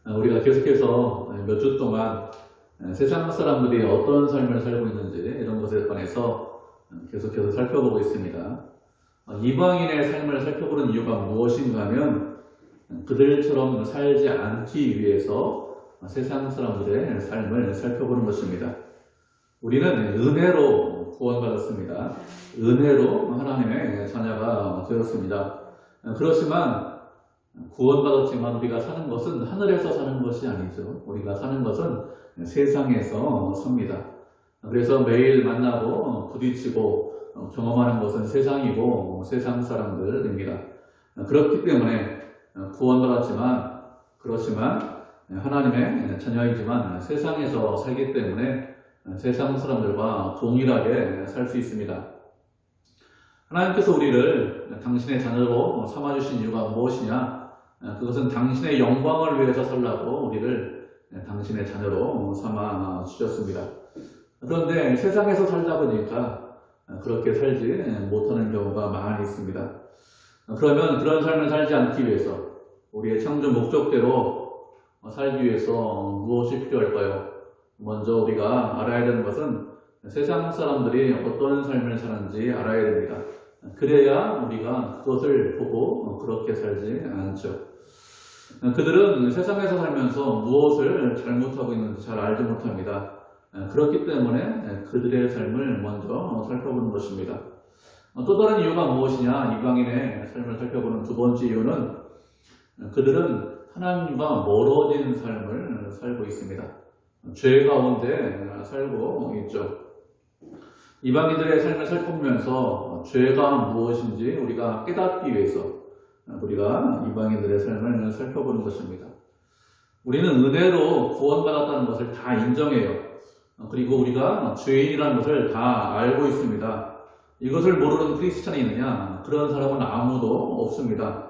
우리가 계속해서 몇 주 동안 세상 사람들이 어떤 삶을 살고 있는지 이런 것에 관해서 계속해서 살펴보고 있습니다. 이방인의 삶을 살펴보는 이유가 무엇인가 하면 그들처럼 살지 않기 위해서 세상 사람들의 삶을 살펴보는 것입니다. 우리는 은혜로 구원받았습니다. 은혜로 하나님의 자녀가 되었습니다. 그렇지만 구원받았지만 우리가 사는 것은 하늘에서 사는 것이 아니죠. 우리가 사는 것은 세상에서 삽니다. 그래서 매일 만나고 부딪히고 경험하는 것은 세상이고 세상 사람들입니다. 그렇기 때문에 구원받았지만 그렇지만 하나님의 자녀이지만 세상에서 살기 때문에 세상 사람들과 동일하게 살 수 있습니다. 하나님께서 우리를 당신의 자녀로 삼아주신 이유가 무엇이냐? 그것은 당신의 영광을 위해서 살라고 우리를 당신의 자녀로 삼아 주셨습니다. 그런데 세상에서 살다 보니까 그렇게 살지 못하는 경우가 많이 있습니다. 그러면 그런 삶을 살지 않기 위해서 우리의 창조 목적대로 살기 위해서 무엇이 필요할까요? 먼저 우리가 알아야 되는 것은 세상 사람들이 어떤 삶을 사는지 알아야 됩니다. 그래야 우리가 그것을 보고 그렇게 살지 않죠. 그들은 세상에서 살면서 무엇을 잘못하고 있는지 잘 알지 못합니다. 그렇기 때문에 그들의 삶을 먼저 살펴보는 것입니다. 또 다른 이유가 무엇이냐? 이방인의 삶을 살펴보는 두 번째 이유는 그들은 하나님과 멀어진 삶을 살고 있습니다. 죄 가운데 살고 있죠. 이방인들의 삶을 살펴보면서 죄가 무엇인지 우리가 깨닫기 위해서 우리가 이방인들의 삶을 살펴보는 것입니다. 우리는 은혜로 구원받았다는 것을 다 인정해요. 그리고 우리가 죄인이라는 것을 다 알고 있습니다. 이것을 모르는 크리스찬이 있느냐? 그런 사람은 아무도 없습니다.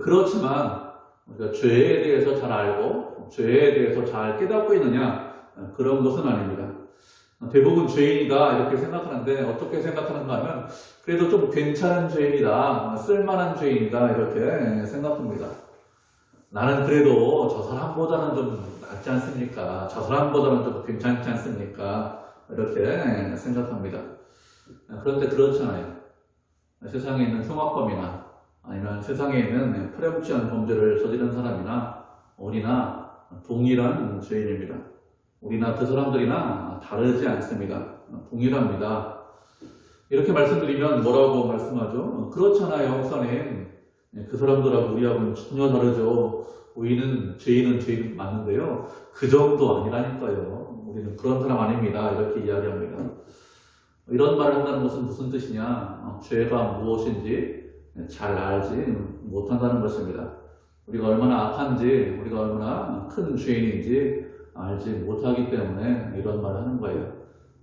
그렇지만 우리가 죄에 대해서 잘 알고 죄에 대해서 잘 깨닫고 있느냐? 그런 것은 아닙니다. 대부분 죄인이다 이렇게 생각하는데 어떻게 생각하는가 하면 그래도 좀 괜찮은 죄인이다, 쓸만한 죄인이다 이렇게 생각합니다. 나는 그래도 저 사람보다는 좀 낫지 않습니까? 저 사람보다는 좀 괜찮지 않습니까? 이렇게 생각합니다. 그런데 그렇잖아요. 세상에 있는 흉악범이나 아니면 세상에 있는 파렴치한 범죄를 저지른 사람이나 우리나 동일한 죄인입니다. 우리나 그 사람들이나 다르지 않습니다. 동일합니다. 이렇게 말씀드리면 뭐라고 말씀하죠? 그렇잖아요, 목사님. 그 사람들하고 우리하고는 전혀 다르죠. 우리는 죄인은 맞는데요. 그 정도 아니라니까요. 우리는 그런 사람 아닙니다. 이렇게 이야기합니다. 이런 말을 한다는 것은 무슨 뜻이냐? 죄가 무엇인지 잘 알지 못한다는 것입니다. 우리가 얼마나 악한지, 우리가 얼마나 큰 죄인인지 알지 못하기 때문에 이런 말을 하는 거예요.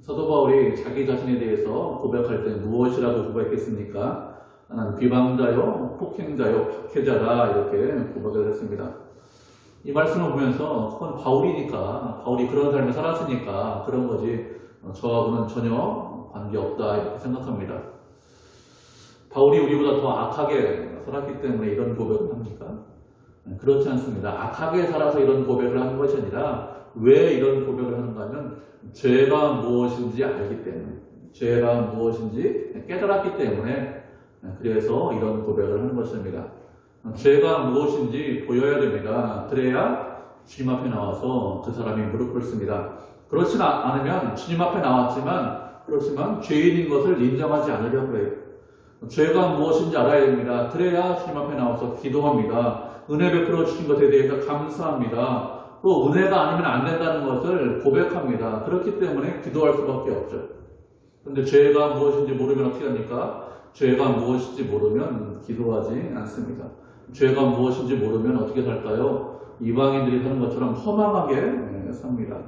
사도 바울이 자기 자신에 대해서 고백할 때 무엇이라고 고백했습니까? 나는 비방자요, 폭행자요, 박해자다 이렇게 고백을 했습니다. 이 말씀을 보면서 그건 바울이니까, 바울이 그런 삶을 살았으니까 그런 거지 저하고는 전혀 관계없다 이렇게 생각합니다. 바울이 우리보다 더 악하게 살았기 때문에 이런 고백을 합니까? 그렇지 않습니다. 악하게 살아서 이런 고백을 하는 것이 아니라 왜 이런 고백을 하는가 하면 죄가 무엇인지 알기 때문에, 죄가 무엇인지 깨달았기 때문에 그래서 이런 고백을 하는 것입니다. 죄가 무엇인지 보여야 됩니다. 그래야 주님 앞에 나와서 그 사람이 무릎 꿇습니다. 그렇지 않으면 주님 앞에 나왔지만 그렇지만 죄인인 것을 인정하지 않으려고 해요. 죄가 무엇인지 알아야 됩니다. 그래야 주님 앞에 나와서 기도합니다. 은혜 베풀어 주신 것에 대해서 감사합니다. 또 은혜가 아니면 안 된다는 것을 고백합니다. 그렇기 때문에 기도할 수밖에 없죠. 그런데 죄가 무엇인지 모르면 어떻게 합니까? 죄가 무엇인지 모르면 기도하지 않습니다. 죄가 무엇인지 모르면 어떻게 살까요? 이방인들이 사는 것처럼 허망하게 삽니다.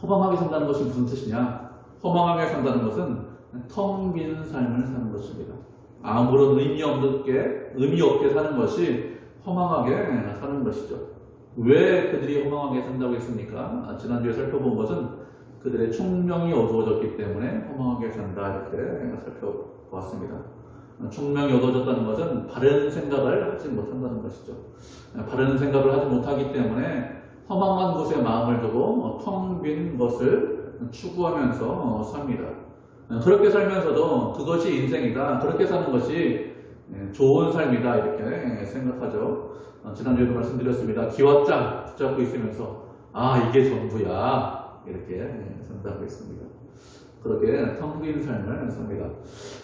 허망하게 산다는 것이 무슨 뜻이냐? 허망하게 산다는 것은 텅 빈 삶을 사는 것입니다. 아무런 의미 없게 사는 것이 허망하게 사는 것이죠. 왜 그들이 허망하게 산다고 했습니까? 지난주에 살펴본 것은 그들의 총명이 어두워졌기 때문에 허망하게 산다 이렇게 살펴보았습니다. 총명이 얻어졌다는 것은 바른 생각을 하지 못한다는 것이죠. 바른 생각을 하지 못하기 때문에 허망한 곳에 마음을 두고 텅 빈 것을 추구하면서 삽니다. 그렇게 살면서도 그것이 인생이다. 그렇게 사는 것이 좋은 삶이다. 이렇게 생각하죠. 지난주에도 말씀드렸습니다. 기왓장 붙잡고 있으면서 이게 전부야. 이렇게 생각하고 있습니다. 그렇게 텅 빈 삶을 삽니다.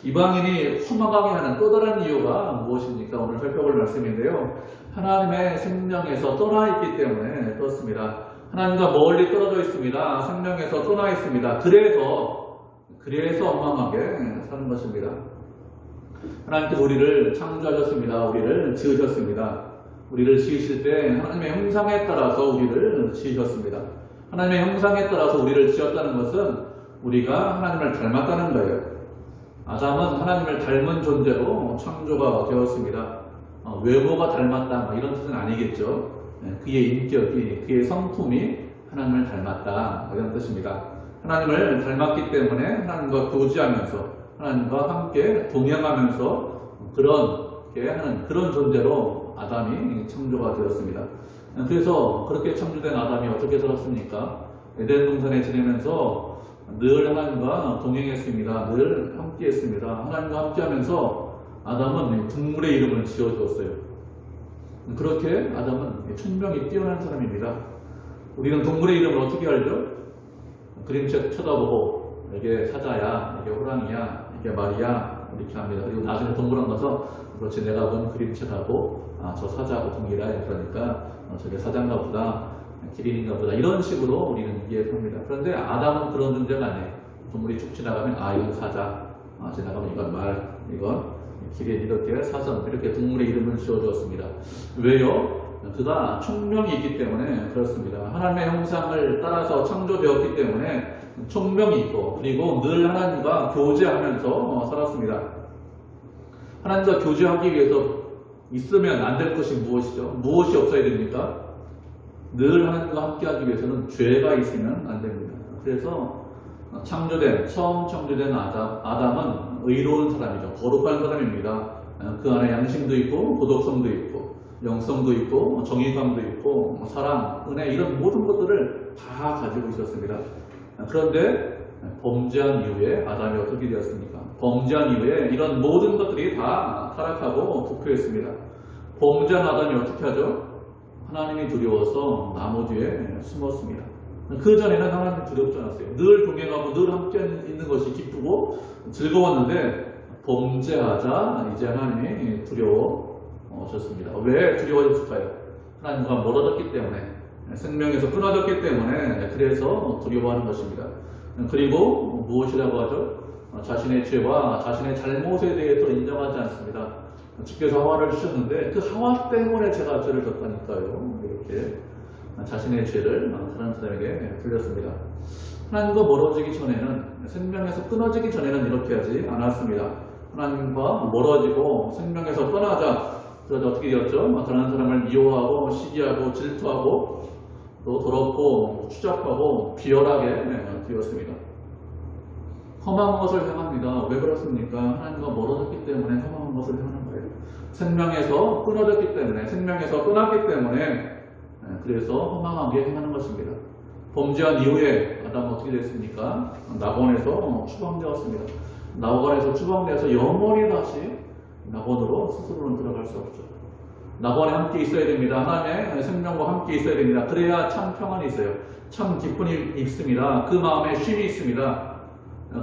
이방인이 허망하게 하는 또 다른 이유가 무엇입니까? 오늘 살펴볼 말씀인데요. 하나님의 생명에서 떠나 있기 때문에 그렇습니다. 하나님과 멀리 떨어져 있습니다. 생명에서 떠나 있습니다. 그래서 허망하게 사는 것입니다. 하나님께서 우리를 창조하셨습니다. 우리를 지으셨습니다. 우리를 지으실 때 하나님의 형상에 따라서 우리를 지으셨습니다. 하나님의 형상에 따라서 우리를 지었다는 것은 우리가 하나님을 닮았다는 거예요. 아담은 하나님을 닮은 존재로 창조가 되었습니다. 외모가 닮았다 이런 뜻은 아니겠죠. 그의 인격이, 그의 성품이 하나님을 닮았다 이런 뜻입니다. 하나님을 닮았기 때문에 하나님과 교제하면서 하나님과 함께 동행하면서 그렇게 하는 그런 존재로 아담이 창조가 되었습니다. 그래서 그렇게 창조된 아담이 어떻게 살았습니까? 에덴 동산에 지내면서 늘 하나님과 동행했습니다. 늘 함께했습니다. 하나님과 함께하면서 아담은 동물의 이름을 지어주었어요. 그렇게 아담은 총명이 뛰어난 사람입니다. 우리는 동물의 이름을 어떻게 알죠? 그림책 쳐다보고 이게 사자야, 이게 호랑이야, 이게 말이야 이렇게 합니다. 그리고 나중에 동물원 가서 그렇지 내가 본 그림책하고 저 사자하고 동일해. 그러니까 저게 사자인가 보다. 기린인가 보다. 이런 식으로 우리는 이해합니다. 그런데 아담은 그런 존재가 아니에요. 동물이 쭉 지나가면 이건 사자, 지나가면 이건 말, 이건 기린 이렇게 사슴 이렇게 동물의 이름을 지어주었습니다. 왜요? 그가 총명이 있기 때문에 그렇습니다. 하나님의 형상을 따라서 창조되었기 때문에 총명이 있고 그리고 늘 하나님과 교제하면서 살았습니다. 하나님과 교제하기 위해서 있으면 안 될 것이 무엇이죠? 무엇이 없어야 됩니까? 늘 하나님과 함께하기 위해서는 죄가 있으면 안 됩니다. 그래서 처음 창조된 아담은 의로운 사람이죠. 거룩한 사람입니다. 그 안에 양심도 있고 도덕성도 있고 영성도 있고 정의감도 있고 사랑, 은혜 이런 모든 것들을 다 가지고 있었습니다. 그런데 범죄한 이후에 아담이 어떻게 되었습니까? 범죄한 이후에 이런 모든 것들이 다 타락하고 부패했습니다. 범죄한 아담이 어떻게 하죠? 하나님이 두려워서 나무 뒤에 숨었습니다. 그 전에는 하나님이 두렵지 않았어요. 늘 동행하고 늘 함께 있는 것이 기쁘고 즐거웠는데 범죄하자 이제 하나님이 두려워졌습니다. 왜 두려워졌을까요? 하나님과 멀어졌기 때문에, 생명에서 끊어졌기 때문에 그래서 두려워하는 것입니다. 그리고 무엇이라고 하죠? 자신의 죄와 자신의 잘못에 대해서 인정하지 않습니다. 주께서 하와를 주셨는데 그 하와 때문에 제가 죄를 졌다니까요. 이렇게 자신의 죄를 다른 사람에게 돌렸습니다. 하나님과 멀어지기 전에는, 생명에서 끊어지기 전에는 이렇게 하지 않았습니다. 하나님과 멀어지고 생명에서 떠나자. 그래서 어떻게 되었죠? 다른 사람을 미워하고 시기하고 질투하고 또 더럽고 추잡하고 비열하게 되었습니다. 험한 것을 향합니다. 왜 그렇습니까? 하나님과 멀어졌기 때문에 험한 것을 향하는 거예요. 생명에서 끊어졌기 때문에, 생명에서 떠났기 때문에 그래서 허망하게 행하는 것입니다. 범죄한 이후에 아담은 어떻게 됐습니까? 낙원에서 추방되었습니다. 낙원에서 추방되어서 영원히 다시 낙원으로 스스로는 들어갈 수 없죠. 낙원에 함께 있어야 됩니다. 하나님의 생명과 함께 있어야 됩니다. 그래야 참 평안이 있어요. 참 기쁨이 있습니다. 그 마음에 쉼이 있습니다.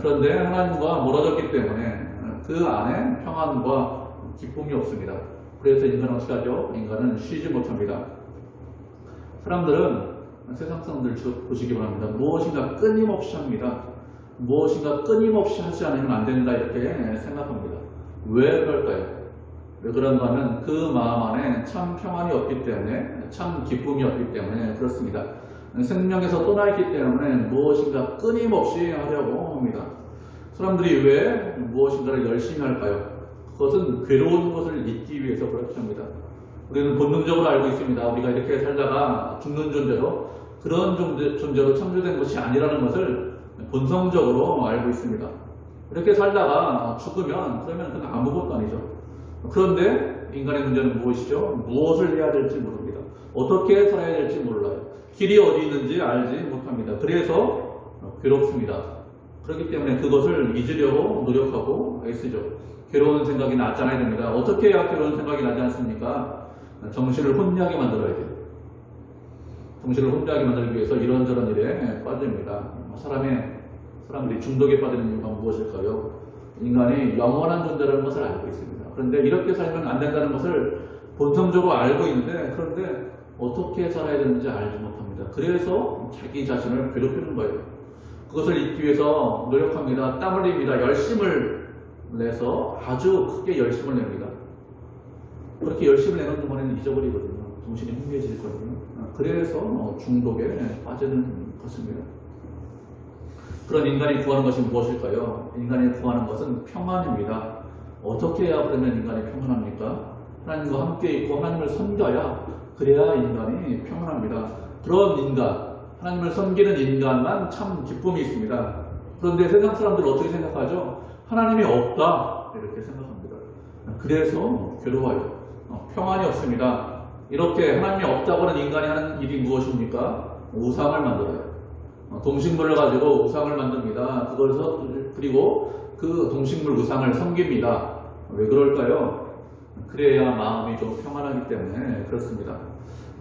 그런데 하나님과 멀어졌기 때문에 그 안에 평안과 기쁨이 없습니다. 그래서 인간은 어떻게 하죠? 인간은 쉬지 못합니다. 사람들은, 세상 사람들 보시기 바랍니다. 무엇인가 끊임없이 합니다. 무엇인가 끊임없이 하지 않으면 안 된다 이렇게 생각합니다. 왜 그럴까요? 왜 그런가 하면 그 마음 안에 참 평안이 없기 때문에, 참 기쁨이 없기 때문에 그렇습니다. 생명에서 떠나있기 때문에 무엇인가 끊임없이 하려고 합니다. 사람들이 왜 무엇인가를 열심히 할까요? 그것은 괴로운 것을 잊기 위해서 그렇게 합니다. 우리는 본능적으로 알고 있습니다. 우리가 이렇게 살다가 죽는 존재로, 그런 존재로 창조된 것이 아니라는 것을 본성적으로 알고 있습니다. 이렇게 살다가 죽으면 그러면 그건 아무것도 아니죠. 그런데 인간의 문제는 무엇이죠? 무엇을 해야 될지 모릅니다. 어떻게 살아야 될지 몰라요. 길이 어디 있는지 알지 못합니다. 그래서 괴롭습니다. 그렇기 때문에 그것을 잊으려고 노력하고 애쓰죠. 괴로운 생각이 나지 않아야 됩니다. 어떻게 해야 괴로운 생각이 나지 않습니까? 정신을 혼미하게 만들어야 돼요. 정신을 혼미하게 만들기 위해서 이런저런 일에 빠집니다. 사람들이 중독에 빠지는 이유가 무엇일까요? 인간이 영원한 존재라는 것을 알고 있습니다. 그런데 이렇게 살면 안 된다는 것을 본성적으로 알고 있는데, 그런데 어떻게 살아야 되는지 알지 못합니다. 그래서 자기 자신을 괴롭히는 거예요. 그것을 잊기 위해서 노력합니다. 땀 흘립니다. 열심을 내서 아주 크게 열심을 냅니다. 그렇게 열심을 내는 동안에는 잊어버리거든요. 정신이 혼미해지거든요. 그래서 중독에 빠지는 것입니다. 그런 인간이 구하는 것이 무엇일까요? 인간이 구하는 것은 평안입니다. 어떻게 해야 그러면 인간이 평안합니까? 하나님과 함께 있고 하나님을 섬겨야, 그래야 인간이 평안합니다. 그런 인간, 하나님을 섬기는 인간만 참 기쁨이 있습니다. 그런데 세상 사람들은 어떻게 생각하죠? 하나님이 없다, 이렇게 생각합니다. 그래서 괴로워요. 평안이 없습니다. 이렇게 하나님이 없다고 하는 인간이 하는 일이 무엇입니까? 우상을 만들어요. 동식물을 가지고 우상을 만듭니다. 그리고 그 동식물 우상을 섬깁니다. 왜 그럴까요? 그래야 마음이 좀 평안하기 때문에 그렇습니다.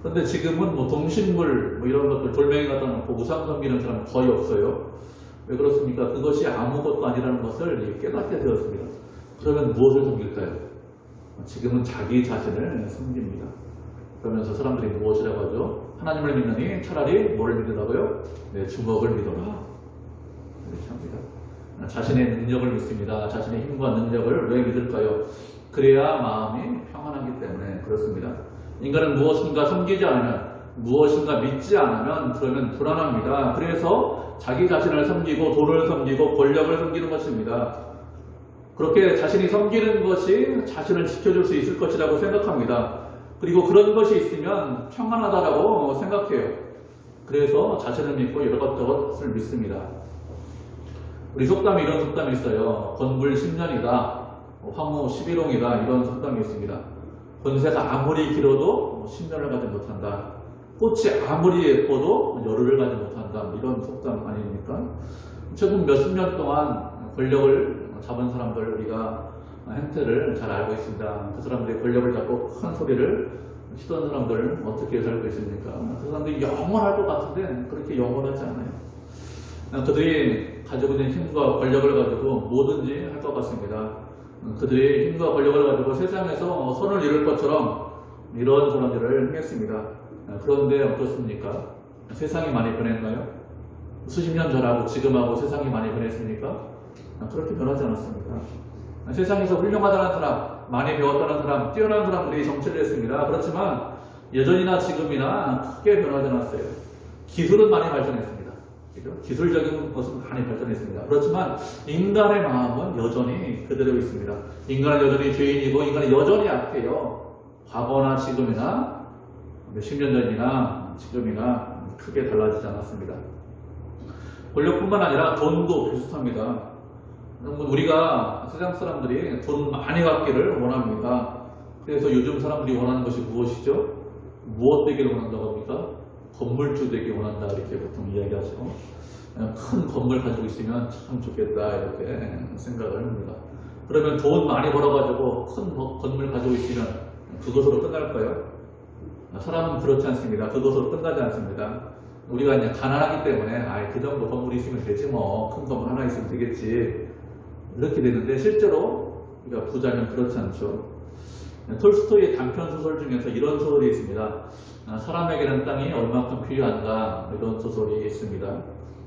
그런데 지금은 동식물 이런 것들, 돌멩이 갖다 놓고 우상 섬기는 사람 거의 없어요. 왜 그렇습니까? 그것이 아무것도 아니라는 것을 깨닫게 되었습니다. 그러면 무엇을 섬길까요? 지금은 자기 자신을 섬깁니다. 그러면서 사람들이 무엇이라고 하죠? 하나님을 믿느니 차라리 뭐를 믿으라고요? 내 주먹을 믿어라. 이렇게 합니다. 자신의 능력을 믿습니다. 자신의 힘과 능력을 왜 믿을까요? 그래야 마음이 평안하기 때문에 그렇습니다. 인간은 무엇인가 섬기지 않으면, 무엇인가 믿지 않으면 그러면 불안합니다. 그래서 자기 자신을 섬기고 돈을 섬기고 권력을 섬기는 것입니다. 그렇게 자신이 섬기는 것이 자신을 지켜줄 수 있을 것이라고 생각합니다. 그리고 그런 것이 있으면 평안하다라고 생각해요. 그래서 자신을 믿고 여러 것을 믿습니다. 우리 속담에 이런 속담이 있어요. 건불 10년이다. 황후 11홍이다. 이런 속담이 있습니다. 권세가 아무리 길어도 10년을 가지 못한다. 꽃이 아무리 예뻐도 열흘을 가지 못한다. 이런 속담 아닙니까? 최근 몇십 년 동안 권력을 잡은 사람들 우리가 행태를 잘 알고 있습니다. 그 사람들이 권력을 잡고 큰 소리를 치던 사람들 어떻게 살고 있습니까? 그 사람들이 영원할 것 같은데 그렇게 영원하지 않아요. 그들이 가지고 있는 힘과 권력을 가지고 뭐든지 할 것 같습니다. 그들이 힘과 권력을 가지고 세상에서 선을 이룰 것처럼 이런 저런 일을 행했습니다. 그런데 어떻습니까? 세상이 많이 변했나요? 수십 년 전하고 지금하고 세상이 많이 변했습니까? 그렇게 변하지 않았습니다. 세상에서 훌륭하다는 사람, 많이 배웠다는 사람, 뛰어난 사람들이 정치를 했습니다. 그렇지만 예전이나 지금이나 크게 변하지 않았어요. 기술은 많이 발전했습니다. 기술적인 것은 많이 발전했습니다. 그렇지만 인간의 마음은 여전히 그대로 있습니다. 인간은 여전히 죄인이고 인간은 여전히 약해요. 과거나 지금이나 몇십 년 전이나 지금이나 크게 달라지지 않았습니다. 권력뿐만 아니라 돈도 비슷합니다. 우리가 세상 사람들이 돈 많이 갖기를 원합니다. 그래서 요즘 사람들이 원하는 것이 무엇이죠? 무엇 되기를 원한다고 합니까? 건물주 되기 원한다 이렇게 보통 이야기하죠. 큰 건물 가지고 있으면 참 좋겠다 이렇게 생각을 합니다. 그러면 돈 많이 벌어가지고 큰 건물 가지고 있으면 그것으로 끝날까요? 사람은 그렇지 않습니다. 그것으로 끝나지 않습니다. 우리가 이제 가난하기 때문에 그 정도 건물이 있으면 되지 뭐, 큰 건물 하나 있으면 되겠지 이렇게 되는데 실제로 우리가 부자는 그렇지 않죠. 톨스토이의 단편 소설 중에서 이런 소설이 있습니다. 사람에게는 땅이 얼마큼 필요한가 이런 소설이 있습니다.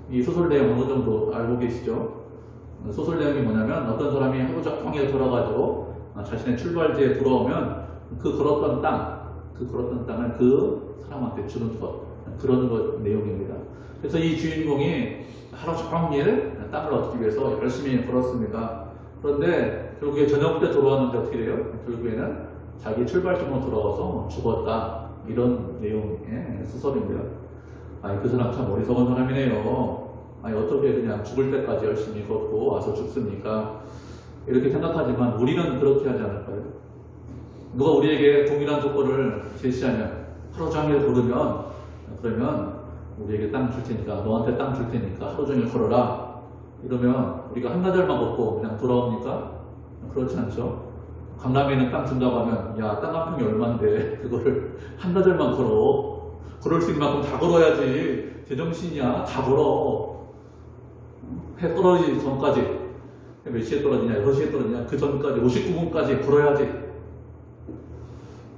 이 소설 내용 어느 정도 알고 계시죠? 소설 내용이 뭐냐면 어떤 사람이 하루 종일 돌아가지고 자신의 출발지에 돌아오면 그 걸었던 땅을 그 사람한테 주는 것, 그런 것 내용입니다. 그래서 이 주인공이 하루 종일 땅을 얻기 위해서 열심히 걸었습니다. 그런데 결국에 저녁 때 돌아왔는데 어떻게 돼요? 결국에는 자기 출발점으로 돌아와서 죽었다. 이런 내용의 소설입니다. 그 사람 참 어리석은 사람이네요. 아니 어떻게 그냥 죽을 때까지 열심히 걷고 와서 죽습니까? 이렇게 생각하지만 우리는 그렇게 하지 않을까요? 누가 우리에게 동일한 조건을 제시하면 하루 종일 걸으면 그러면 우리에게 땅 줄 테니까 너한테 땅 줄 테니까 하루 종일 걸어라 이러면 우리가 한나절만 걷고 그냥 돌아옵니까? 그렇지 않죠? 강남에는 땅 준다고 하면 야 땅 한 평이 얼만데 그거를 한나절만 걸을 수 있는 만큼 다 걸어야지 제정신이야 다 걸어 해 떨어지기 전까지 몇 시에 떨어지냐 6시에 떨어지냐 그 전까지 59분까지 걸어야지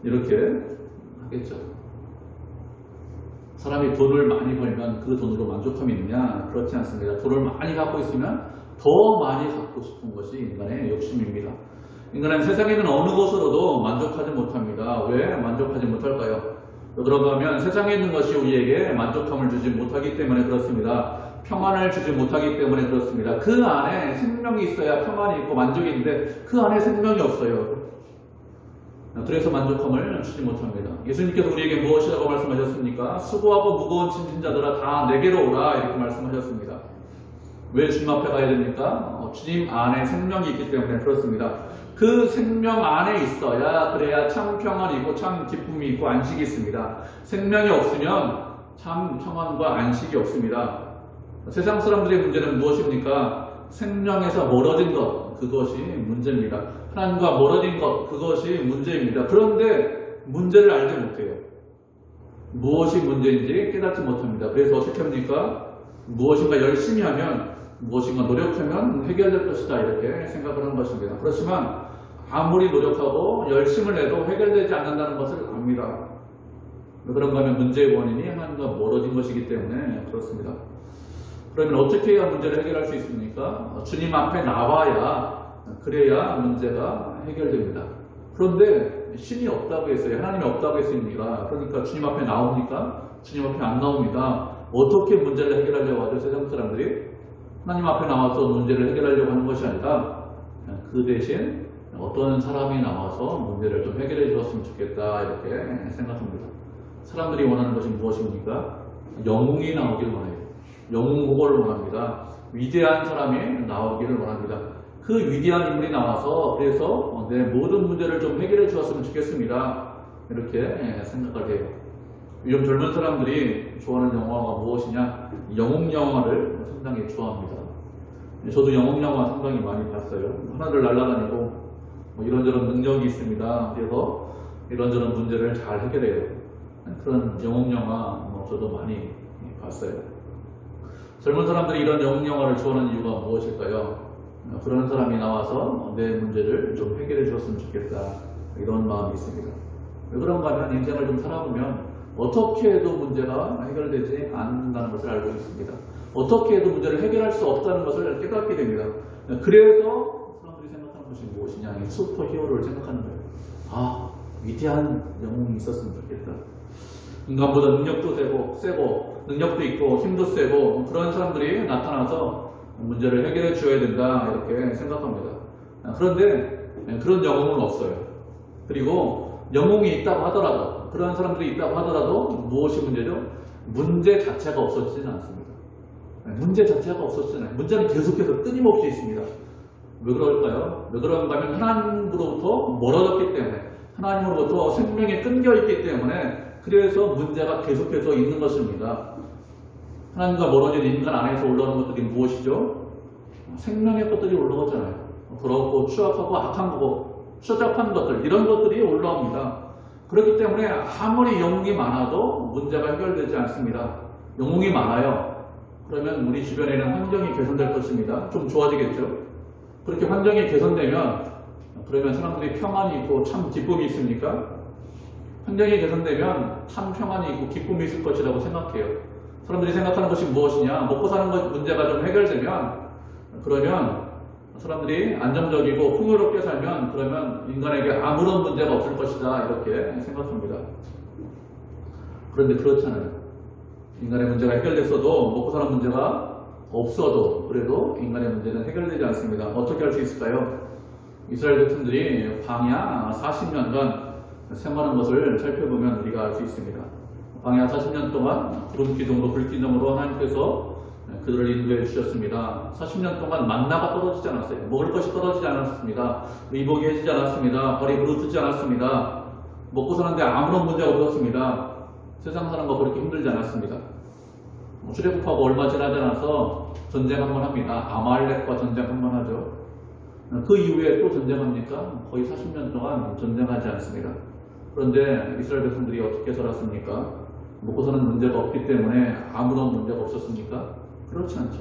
이렇게 하겠죠. 사람이 돈을 많이 벌면 그 돈으로 만족함이 있느냐? 그렇지 않습니다. 돈을 많이 갖고 있으면 더 많이 갖고 싶은 것이 인간의 욕심입니다. 인간은 세상에 있는 어느 것으로도 만족하지 못합니다. 왜 만족하지 못할까요? 그런가 하면 세상에 있는 것이 우리에게 만족감을 주지 못하기 때문에 그렇습니다. 평안을 주지 못하기 때문에 그렇습니다. 그 안에 생명이 있어야 평안이 있고 만족이 있는데 그 안에 생명이 없어요. 그래서 만족감을 주지 못합니다. 예수님께서 우리에게 무엇이라고 말씀하셨습니까? 수고하고 무거운 짐진 자들아 다 내게로 오라 이렇게 말씀하셨습니다. 왜 주님 앞에 가야 됩니까? 주님 안에 생명이 있기 때문에 그렇습니다. 그 생명 안에 있어야 그래야 참 평안이고 참 기쁨이 있고 안식이 있습니다. 생명이 없으면 참 평안과 안식이 없습니다. 세상 사람들의 문제는 무엇입니까? 생명에서 멀어진 것, 그것이 문제입니다. 하나님과 멀어진 것, 그것이 문제입니다. 그런데 문제를 알지 못해요. 무엇이 문제인지 깨닫지 못합니다. 그래서 어떻게 합니까? 무엇인가 열심히 하면, 무엇인가 노력하면 해결될 것이다 이렇게 생각을 하는 것입니다. 그렇지만 아무리 노력하고 열심을 내도 해결되지 않는다는 것을 압니다. 그런가 하면 문제의 원인이 하나님과 멀어진 것이기 때문에 그렇습니다. 그러면 어떻게 해야 문제를 해결할 수 있습니까? 주님 앞에 나와야 그래야 문제가 해결됩니다. 그런데 신이 없다고 했어요. 하나님이 없다고 했습니다. 그러니까 주님 앞에 나옵니까? 주님 앞에 안 나옵니다. 어떻게 문제를 해결하려고 하죠? 세상 사람들이 하나님 앞에 나와서 문제를 해결하려고 하는 것이 아니라 그 대신 어떤 사람이 나와서 문제를 좀 해결해 주었으면 좋겠다 이렇게 생각합니다. 사람들이 원하는 것이 무엇입니까? 영웅이 나오길 원해요. 영웅 보고를 원합니다. 위대한 사람이 나오기를 원합니다. 그 위대한 인물이 나와서 그래서 내 모든 문제를 좀 해결해 주었으면 좋겠습니다. 이렇게 생각을 해요. 요즘 젊은 사람들이 좋아하는 영화가 무엇이냐? 영웅 영화를 상당히 좋아합니다. 저도 영웅 영화 상당히 많이 봤어요. 하늘을 날아다니고 이런저런 능력이 있습니다. 그래서 이런저런 문제를 잘 해결해요. 그런 영웅 영화 저도 많이 봤어요. 젊은 사람들이 이런 영웅 영화를 좋아하는 이유가 무엇일까요? 그런 사람이 나와서 내 문제를 좀 해결해 주었으면 좋겠다 이런 마음이 있습니다. 왜 그런가 하면 인생을 좀 살아보면 어떻게 해도 문제가 해결되지 않는다는 것을 알고 있습니다. 어떻게 해도 문제를 해결할 수 없다는 것을 깨닫게 됩니다. 그래서 사람들이 생각하는 것이 무엇이냐? 슈퍼 히어로를 생각하는 거예요. 아, 위대한 영웅이 있었으면 좋겠다. 인간보다 능력도 세고 능력도 있고 힘도 세고 그런 사람들이 나타나서 문제를 해결해 주어야 된다 이렇게 생각합니다. 그런데 그런 영웅은 없어요. 그리고 영웅이 있다고 하더라도 그런 사람들이 있다고 하더라도 무엇이 문제죠? 문제 자체가 없어지지는 않습니다. 문제 자체가 없어지잖아요. 문제는 계속해서 끊임없이 있습니다. 왜 그럴까요? 왜 그런가 하면 하나님으로부터 멀어졌기 때문에 하나님으로부터 생명이 끊겨있기 때문에 그래서 문제가 계속해서 있는 것입니다. 하나님과 멀어진 인간 안에서 올라오는 것들이 무엇이죠? 생명의 것들이 올라오잖아요. 더럽고 추악하고 악한 거, 추잡한 것들 이런 것들이 올라옵니다. 그렇기 때문에 아무리 영웅이 많아도 문제가 해결되지 않습니다. 영웅이 많아요. 그러면 우리 주변에는 환경이 개선될 것입니다. 좀 좋아지겠죠? 그렇게 환경이 개선되면 그러면 사람들이 평안이 있고 참 기쁨이 있습니까? 환경이 개선되면 참 평안이 있고 기쁨이 있을 것이라고 생각해요. 사람들이 생각하는 것이 무엇이냐? 먹고 사는 것 문제가 좀 해결되면 그러면 사람들이 안정적이고 풍요롭게 살면 그러면 인간에게 아무런 문제가 없을 것이다 이렇게 생각합니다. 그런데 그렇잖아요. 인간의 문제가 해결됐어도 먹고 사는 문제가 없어도 그래도 인간의 문제는 해결되지 않습니다. 어떻게 할 수 있을까요? 이스라엘 백성들이 광야 40년간 생활한 것을 살펴보면 우리가 알 수 있습니다. 광야 40년 동안 구름 기둥으로 불 기둥으로 하나님께서 그들을 인도해 주셨습니다. 40년 동안 만나가 떨어지지 않았어요. 먹을 것이 떨어지지 않았습니다. 의복이 해지지 않았습니다. 발이 부르트지 않았습니다. 먹고 사는데 아무런 문제가 없었습니다. 세상 사람과 그렇게 힘들지 않았습니다. 출애굽하고 얼마 지나지 않아서 전쟁 한번 합니다. 아말렉과 전쟁 한번 하죠. 그 이후에 또 전쟁합니까? 거의 40년 동안 전쟁하지 않습니다. 그런데 이스라엘 백성들이 어떻게 살았습니까? 먹고 사는 문제가 없기 때문에 아무런 문제가 없었습니까? 그렇지 않죠.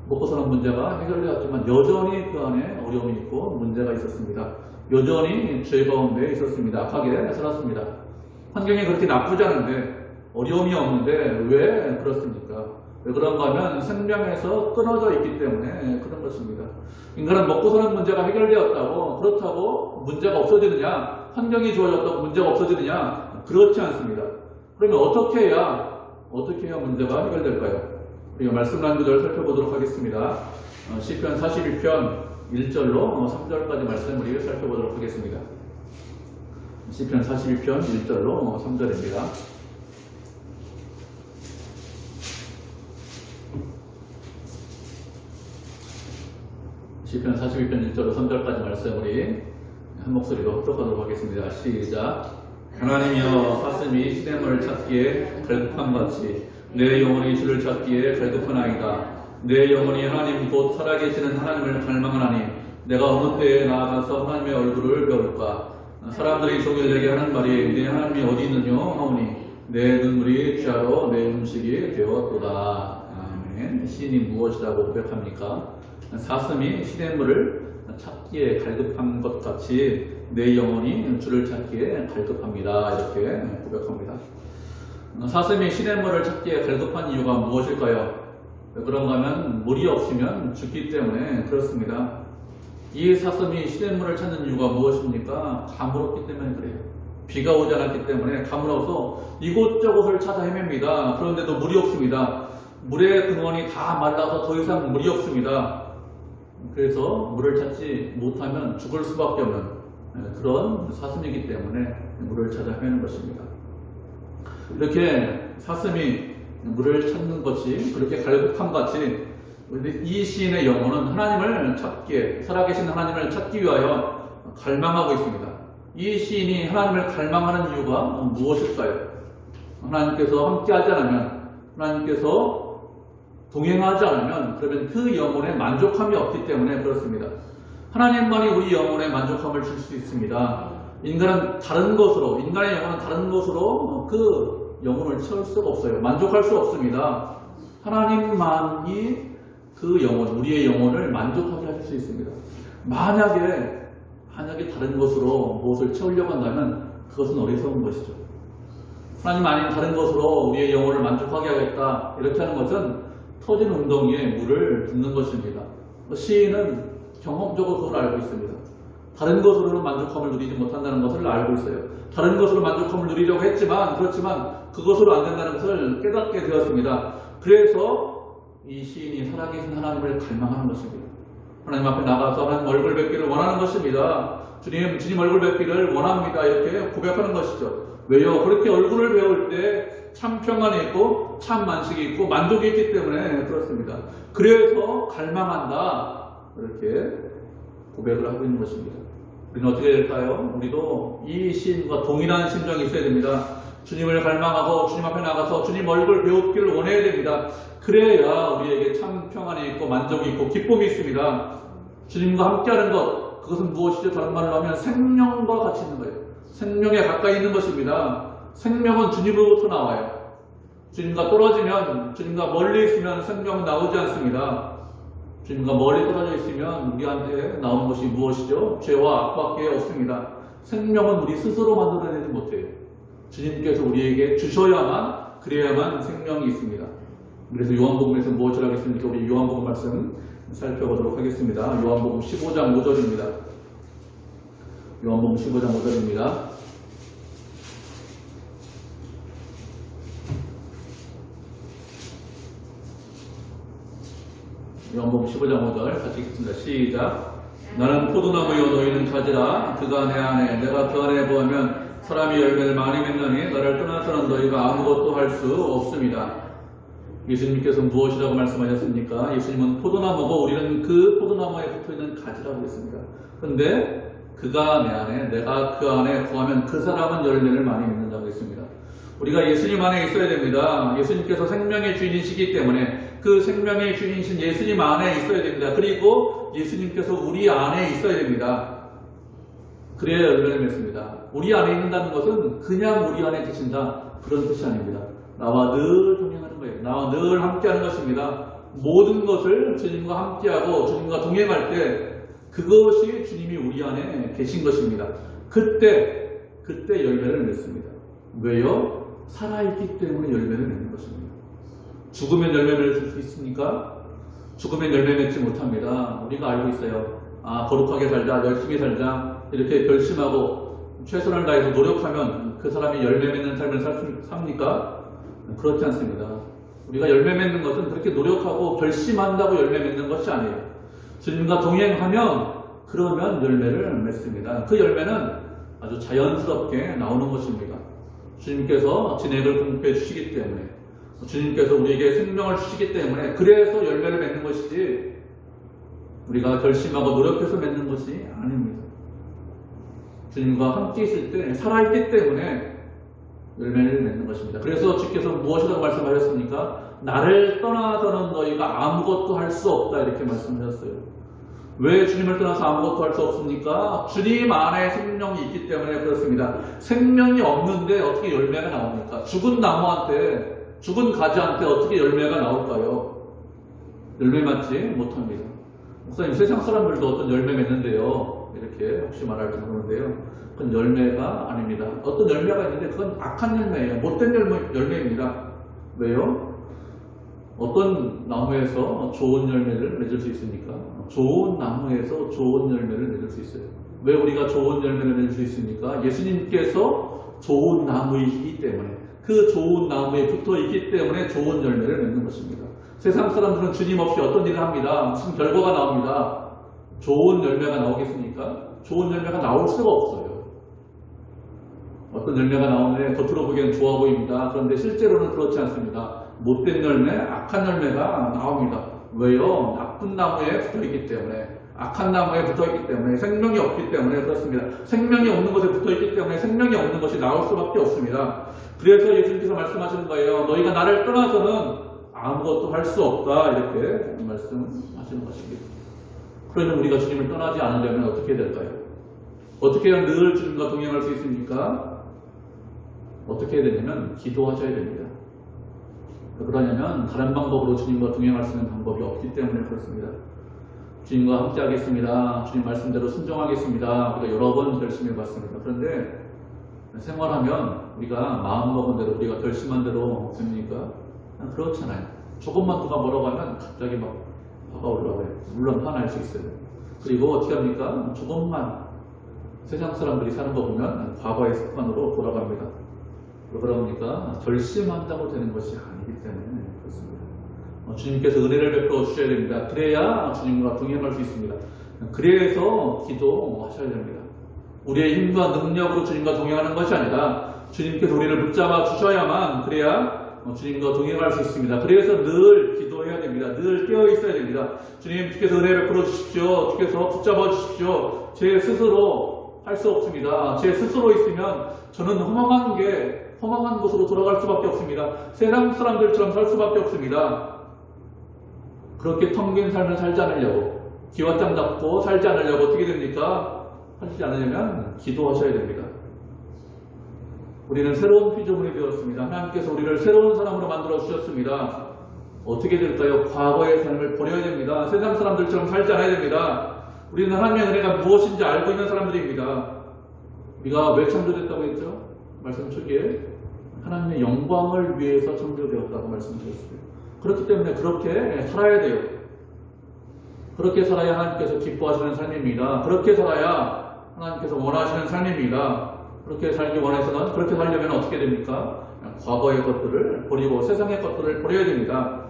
먹고 사는 문제가 해결되었지만 여전히 그 안에 어려움이 있고 문제가 있었습니다. 여전히 죄 가운데 있었습니다. 악하게 살았습니다. 환경이 그렇게 나쁘지 않은데 어려움이 없는데 왜 그렇습니까? 왜 그런가 하면 생명에서 끊어져 있기 때문에 그런 것입니다. 인간은 먹고 사는 문제가 해결되었다고 그렇다고 문제가 없어지느냐, 환경이 좋아졌다고 문제가 없어지느냐, 그렇지 않습니다. 그러면 어떻게 해야 문제가 해결될까요? 우리가 말씀 한 구절 살펴보도록 하겠습니다. 시편 41편 1절로 3절까지 말씀 우리가 살펴보도록 하겠습니다. 시편 41편 1절로 3절입니다. 시편 41편 1절로 3절까지 말씀 우리 한 목소리로 합독하도록 하겠습니다. 시작. 하나님이여 사슴이 시냇물을 찾기에 갈급함같이 내 영혼이 주를 찾기에 갈급하나이다. 내 영혼이 하나님 곧 살아계시는 하나님을 갈망하나니 내가 어느 때에 나아가서 하나님의 얼굴을 배울까. 사람들이 종일 내게 하는 말이 내 하나님이 어디 있느냐 하오니 내 눈물이 취하러 내 음식이 되었도다. 아멘. 시인이 무엇이라고 고백합니까? 사슴이 시냇물을 찾기에 갈급한 것 같이 내 영혼이 주를 찾기에 갈급합니다. 이렇게 고백합니다. 사슴이 시냇물을 찾기에 갈급한 이유가 무엇일까요? 왜 그런가 하면 물이 없으면 죽기 때문에 그렇습니다. 이 사슴이 시냇물을 찾는 이유가 무엇입니까? 가물었기 때문에 그래요. 비가 오지 않았기 때문에 가물어서 이곳저곳을 찾아 헤맵니다. 그런데도 물이 없습니다. 물의 근원이 다 말라서 더 이상 물이 없습니다. 그래서 물을 찾지 못하면 죽을 수밖에 없는 그런 사슴이기 때문에 물을 찾아 헤매는 것입니다. 이렇게 사슴이 물을 찾는 것이 그렇게 갈급함 같이 이 시인의 영혼은 하나님을 찾기에, 살아계신 하나님을 찾기 위하여 갈망하고 있습니다. 이 시인이 하나님을 갈망하는 이유가 무엇일까요? 하나님께서 함께하지 않으면, 하나님께서 동행하지 않으면 그러면 그 영혼에 만족함이 없기 때문에 그렇습니다. 하나님만이 우리 영혼에 만족함을 줄 수 있습니다. 인간의 영혼은 다른 것으로 그 영혼을 채울 수가 없어요. 만족할 수 없습니다. 하나님만이 그 영혼, 우리의 영혼을 만족하게 할 수 있습니다. 만약에 다른 것으로 무엇을 채우려고 한다면 그것은 어리석은 것이죠. 하나님 아닌 다른 것으로 우리의 영혼을 만족하게 하겠다, 이렇게 하는 것은 터진 웅덩이에 물을 붓는 것입니다. 시인은 경험적으로 그걸 알고 있습니다. 다른 것으로는 만족함을 누리지 못한다는 것을 알고 있어요. 다른 것으로 만족함을 누리려고 했지만, 그렇지만 그것으로 안 된다는 것을 깨닫게 되었습니다. 그래서 이 시인이 살아계신 하나님을 갈망하는 것입니다. 하나님 앞에 나가서 하나님 얼굴 뵙기를 원하는 것입니다. 주님 얼굴 뵙기를 원합니다. 이렇게 고백하는 것이죠. 왜요? 그렇게 얼굴을 배울 때 참 평안이 있고 참 만식이 있고 만족이 있기 때문에 그렇습니다. 그래서 갈망한다, 이렇게 고백을 하고 있는 것입니다. 우리는 어떻게 될까요? 우리도 이 시인과 동일한 심정이 있어야 됩니다. 주님을 갈망하고 주님 앞에 나가서 주님 얼굴 배우기를 원해야 됩니다. 그래야 우리에게 참 평안이 있고 만족이 있고 기쁨이 있습니다. 주님과 함께하는 것, 그것은 무엇이죠? 다른 말로 하면 생명과 같이 있는 거예요. 생명에 가까이 있는 것입니다. 생명은 주님으로부터 나와요. 주님과 떨어지면, 주님과 멀리 있으면 생명은 나오지 않습니다. 주님과 멀리 떨어져 있으면 우리한테 나오는 것이 무엇이죠? 죄와 악밖에 없습니다. 생명은 우리 스스로 만들어내지 못해요. 주님께서 우리에게 주셔야만, 그래야만 생명이 있습니다. 그래서 요한복음에서 무엇을 하겠습니까? 우리 요한복음 말씀 살펴보도록 하겠습니다. 요한복음 15장 5절입니다. 요한복음 15장 5절입니다. 요한복음 15장 5절 같이 읽겠습니다. 시작. 나는 포도나무요 너희는 가지라. 그가 내 안에 내가 그 안에 거하면 사람이 열매를 많이 맺느니 나를 떠나서는 너희가 아무것도 할 수 없습니다. 예수님께서 무엇이라고 말씀하셨습니까? 예수님은 포도나무고 우리는 그 포도나무에 붙어있는 가지라고 했습니다. 그런데 그가 내 안에, 내가 그 안에 구하면 그 사람은 열매를 많이 맺는다고 했습니다. 우리가 예수님 안에 있어야 됩니다. 예수님께서 생명의 주인이시기 때문에 그 생명의 주인이신 예수님 안에 있어야 됩니다. 그리고 예수님께서 우리 안에 있어야 됩니다. 그래야 열매를 맺습니다. 우리 안에 있는다는 것은 그냥 우리 안에 계신다, 그런 뜻이 아닙니다. 나와 늘 동행하는 거예요. 나와 늘 함께하는 것입니다. 모든 것을 주님과 함께하고 주님과 동행할 때 그것이 주님이 우리 안에 계신 것입니다. 그때 열매를 맺습니다. 왜요? 살아있기 때문에 열매를 맺는 것입니다. 죽으면 열매 맺을 수 있습니까? 죽으면 열매 맺지 못합니다. 우리가 알고 있어요. 거룩하게 살자, 열심히 살자, 이렇게 결심하고 최선을 다해서 노력하면 그 사람이 열매 맺는 삶을 삽니까? 그렇지 않습니다. 우리가 열매 맺는 것은 그렇게 노력하고 결심한다고 열매 맺는 것이 아니에요. 주님과 동행하면 그러면 열매를 맺습니다. 그 열매는 아주 자연스럽게 나오는 것입니다. 주님께서 진액을 공급해 주시기 때문에, 주님께서 우리에게 생명을 주시기 때문에 그래서 열매를 맺는 것이지 우리가 결심하고 노력해서 맺는 것이 아닙니다. 주님과 함께 있을 때 살아있기 때문에 열매를 맺는 것입니다. 그래서 주께서 무엇이라고 말씀하셨습니까? 나를 떠나서는 너희가 아무것도 할 수 없다, 이렇게 말씀하셨어요. 왜 주님을 떠나서 아무것도 할 수 없습니까? 주님 안에 생명이 있기 때문에 그렇습니다. 생명이 없는데 어떻게 열매가 나옵니까? 죽은 나무한테, 죽은 가지한테 어떻게 열매가 나올까요? 열매 맞지 못합니다. 목사님, 세상 사람들도 어떤 열매 맺는데요, 이렇게 혹시 말할지 모르는데요, 그건 열매가 아닙니다. 어떤 열매가 있는데 그건 악한 열매예요. 못된 열매입니다. 왜요? 어떤 나무에서 좋은 열매를 맺을 수 있습니까? 좋은 나무에서 좋은 열매를 맺을 수 있어요. 왜 우리가 좋은 열매를 맺을 수 있습니까? 예수님께서 좋은 나무이기 때문에, 그 좋은 나무에 붙어 있기 때문에 좋은 열매를 맺는 것입니다. 세상 사람들은 주님 없이 어떤 일을 합니다. 무슨 결과가 나옵니다. 좋은 열매가 나오겠습니까? 좋은 열매가 나올 수가 없어요. 어떤 열매가 나오는데 겉으로 보기에는 좋아 보입니다. 그런데 실제로는 그렇지 않습니다. 못된 열매, 악한 열매가 나옵니다. 왜요? 나쁜 나무에 붙어있기 때문에, 악한 나무에 붙어있기 때문에, 생명이 없기 때문에 그렇습니다. 생명이 없는 것에 붙어있기 때문에 생명이 없는 것이 나올 수밖에 없습니다. 그래서 예수님께서 말씀하시는 거예요. 너희가 나를 떠나서는 아무것도 할 수 없다, 이렇게 말씀하시는 것입니다. 그러면 우리가 주님을 떠나지 않으려면 어떻게 될까요? 어떻게 해야 늘 주님과 동행할 수 있습니까? 어떻게 해야 되냐면 기도하셔야 됩니다. 그러냐면 다른 방법으로 주님과 동행할 수 있는 방법이 없기 때문에 그렇습니다. 주님과 함께 하겠습니다. 주님 말씀대로 순종하겠습니다. 우리가 여러 번 결심해봤습니다. 그런데 생활하면 우리가 마음먹은 대로, 우리가 결심한 대로 됩니까? 그렇잖아요. 조금만 누가 뭐라고 하면 갑자기 막 화가 올라와요. 물론 화날 수 있어요. 그리고 어떻게 합니까? 조금만 세상 사람들이 사는 거 보면 과거의 습관으로 돌아갑니다. 그러니까 결심한다고 되는 것이 아니기 때문에 그렇습니다. 주님께서 은혜를 베풀어 주셔야 됩니다. 그래야 주님과 동행할 수 있습니다. 그래서 기도하셔야 됩니다. 우리의 힘과 능력으로 주님과 동행하는 것이 아니라 주님께서 우리를 붙잡아 주셔야만, 그래야 주님과 동행할 수 있습니다. 그래서 늘 기도해야 됩니다. 늘 깨어 있어야 됩니다. 주님, 주께서 은혜를 베풀어 주십시오. 주께서 붙잡아 주십시오. 제 스스로 할 수 없습니다. 제 스스로 있으면 저는 허망한 곳으로 돌아갈 수밖에 없습니다. 세상 사람들처럼 살 수밖에 없습니다. 그렇게 텅 빈 삶을 살지 않으려고, 기와장 잡고 살지 않으려고 어떻게 됩니까? 하시지 않으려면 기도하셔야 됩니다. 우리는 새로운 피조물이 되었습니다. 하나님께서 우리를 새로운 사람으로 만들어 주셨습니다. 어떻게 될까요? 과거의 삶을 버려야 됩니다. 세상 사람들처럼 살지 않아야 됩니다. 우리는 하나님의 은혜가 무엇인지 알고 있는 사람들입니다. 우리가 왜 창조됐다고 했죠? 말씀 초기에 하나님의 영광을 위해서 창조되었다고 말씀드렸습니다. 그렇기 때문에 그렇게 살아야 돼요. 그렇게 살아야 하나님께서 기뻐하시는 삶입니다. 그렇게 살아야 하나님께서 원하시는 삶입니다. 그렇게 살기 원해서는, 그렇게 살려면 어떻게 됩니까? 과거의 것들을 버리고 세상의 것들을 버려야 됩니다.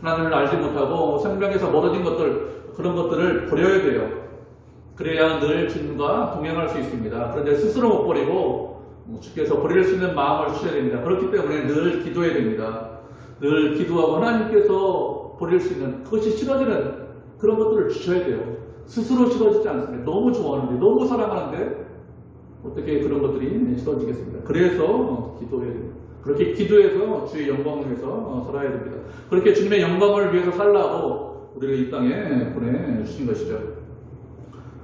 하나님을 알지 못하고 생명에서 멀어진 것들, 그런 것들을 버려야 돼요. 그래야 늘 주님과 동행할 수 있습니다. 그런데 스스로 못 버리고 주께서 버릴 수 있는 마음을 주셔야 됩니다. 그렇기 때문에 늘 기도해야 됩니다. 늘 기도하고 하나님께서 버릴 수 있는 그것이 싫어지는 그런 것들을 주셔야 돼요. 스스로 싫어지지 않습니다. 너무 좋아하는데, 너무 사랑하는데 어떻게 그런 것들이 싫어지겠습니까? 그래서 기도해야 됩니다. 그렇게 기도해서 주의 영광을 위해서 살아야 됩니다. 그렇게 주님의 영광을 위해서 살라고 우리를 이 땅에 보내주신 것이죠.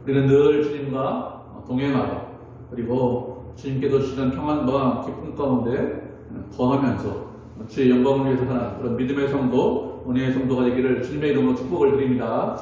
우리는 늘 주님과 동행하고 그리고 주님께서 주시는 평안과 기쁨 가운데 거하면서 주의 영광을 위해서 사는 그런 믿음의 성도, 은혜의 성도가 되기를 주님의 이름으로 축복을 드립니다.